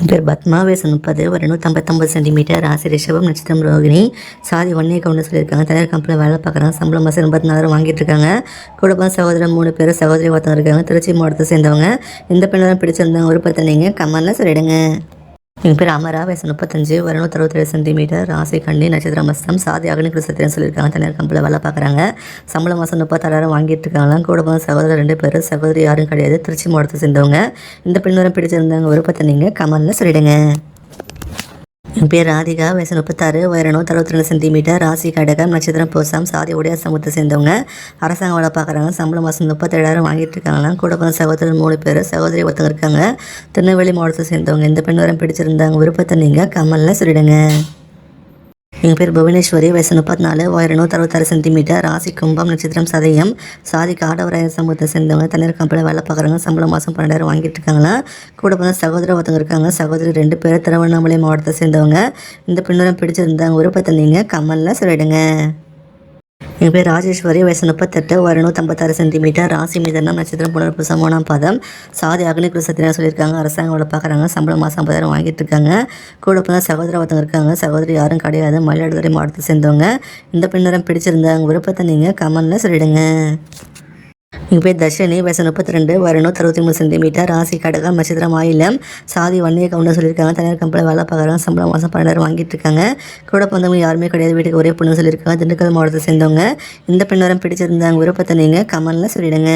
என் பேர் பத்மா, வயசு 30, ஒரு 159 சென்டிமீட்டர், ராசி ரிஷபம், நட்சத்திரம் ரோகிணி, சாதி ஒன்னே கவுண்டு சொல்லியிருக்காங்க. தனியார் கம்பெனியில் வேலை பார்க்குறாங்க. சம்பளம் மாதம் 84,000 வாங்கிட்டு இருக்காங்க. குடும்பம் சகோதரன் 3 பேர், சகோதரி ஒருத்தவங்க இருக்காங்க. திருச்சி மாவட்டத்தை சேர்ந்தவங்க. இந்த பெண்ணெல்லாம் பிடிச்சிருந்தாங்க விருப்பத்தை நீங்கள் கமெண்ட்ல சொல்லிடுங்க. எங்கள் பேர் அமரா, வயசு 35, ஒரு 167 சென்டிமீட்டர், ராசி கண்ணி, நட்சத்திரம் மஸ்தம், சாதி அக்னி குலசத்திரன்னு சொல்லியிருக்காங்க. தனியார் கம்பெனியில் வேலை பார்க்குறாங்க. சம்பளம் மாதம் 36,000 வாங்கிட்டு இருக்காங்க. கூட சகோதரர் 2 பேர், சகோதரி யாரும் கிடையாது. திருச்சி மாவட்டத்தை சேர்ந்தவங்க. இந்த பெண்ணோரம் பிடிச்சிருந்தாங்க விருப்பத்தை நீங்கள் கமெண்ட்ல சொல்லிடுங்க. என் பேர் ராதிகா, வயசு 36, உயரம் 162 சென்டிமீட்டர், ராசி கடகம், நட்சத்திரம் பூசம், சாதி உடைய சமூகத்தை சேர்ந்தவங்க. அரசாங்க வேலை பார்க்குறாங்க. சம்பளம் மாதம் 37,000 வாங்கிட்டு இருக்காங்கன்னா. கூட சகோதரர் 3 பேர், சகோதரி ஒருத்தவங்க இருக்காங்க. திருநெல்வேலி மாவட்டத்தை சேர்ந்தவங்க. இந்த பெண் வரம் பிடிச்சிருந்தாங்க விருப்பத்தை நீங்கள் கமெண்ட்ல சொல்லிடுங்க. எங்கள் பேர் புவனேஸ்வரி, வயசு 34, உயரம் 166 சென்டிமீட்டர், ராசி கும்பம், நட்சத்திரம் சதயம், சாதி காடவராய சமூகத்தை சேர்ந்தவங்க. தனியார் கம்பெனியில் வேலை பார்க்குறாங்க. சம்பளம் மாதம் 12,000 வாங்கிட்டு இருக்காங்களா. கூட சகோதரர் ஒருத்தவங்க இருக்காங்க. சகோதரி 2 பேர், திருவண்ணாமலை மாவட்டத்தை சேர்ந்தவங்க. இந்த பெண்ணுடன் பிடிச்சிருந்தாங்க விருப்பத்தை நீங்கள் கமெண்ட்ல சொல்லிடுங்க. எங்கள் பேர் ராஜேஸ்வரி, வயசு 38, ஒரு 156 சென்டிமீட்டர், ராசி மிதனம், நட்சத்திரம் புனர்பூசம், 3ஆம் பாதம், சாதி அக்னி குலசத்திரன்னு சொல்லியிருக்காங்க. அரசாங்க வேலை பார்க்குறாங்க. சம்பளம் மாதம் 50,000 வாங்கிட்டு இருக்காங்க. கூட சகோதர ஒருத்தவங்க இருக்காங்க. சகோதரி யாரும் கிடையாது. மயிலாடுதுறை மாவட்டத்தை சேர்ந்தவங்க. இந்த பெண்ணிடம் பிடிச்சிருந்தாங்க விருப்பத்தை நீங்கள் கமெண்ட்ல சொல்லிடுங்க. எங்கள் பேர் தர்ஷினி, வயசு 32, ஒரு 163 சென்டிமீட்டர், ராசி கடகம், நட்சத்திரம் ஆயிலம், சாதி வன்னிய கவுண்டர் சொல்லியிருக்காங்க. தனியார் கம்பெனியில் வேலை பார்க்குறாங்க. சம்பளம் மாதம் 12,000 வாங்கிட்டு இருக்காங்க. கூட பிறந்தவங்க யாருமே கிடையாது. வீட்டுக்கு ஒரே பொண்ணு சொல்லியிருக்காங்க. திண்டுக்கல் மாவட்டத்தை சேர்ந்தவங்க. இந்த பெண்ணோரம் பிடிச்சிருந்தாங்க விருப்பத்தை நீங்கள் கமெண்ட்ல சொல்லிடுங்க.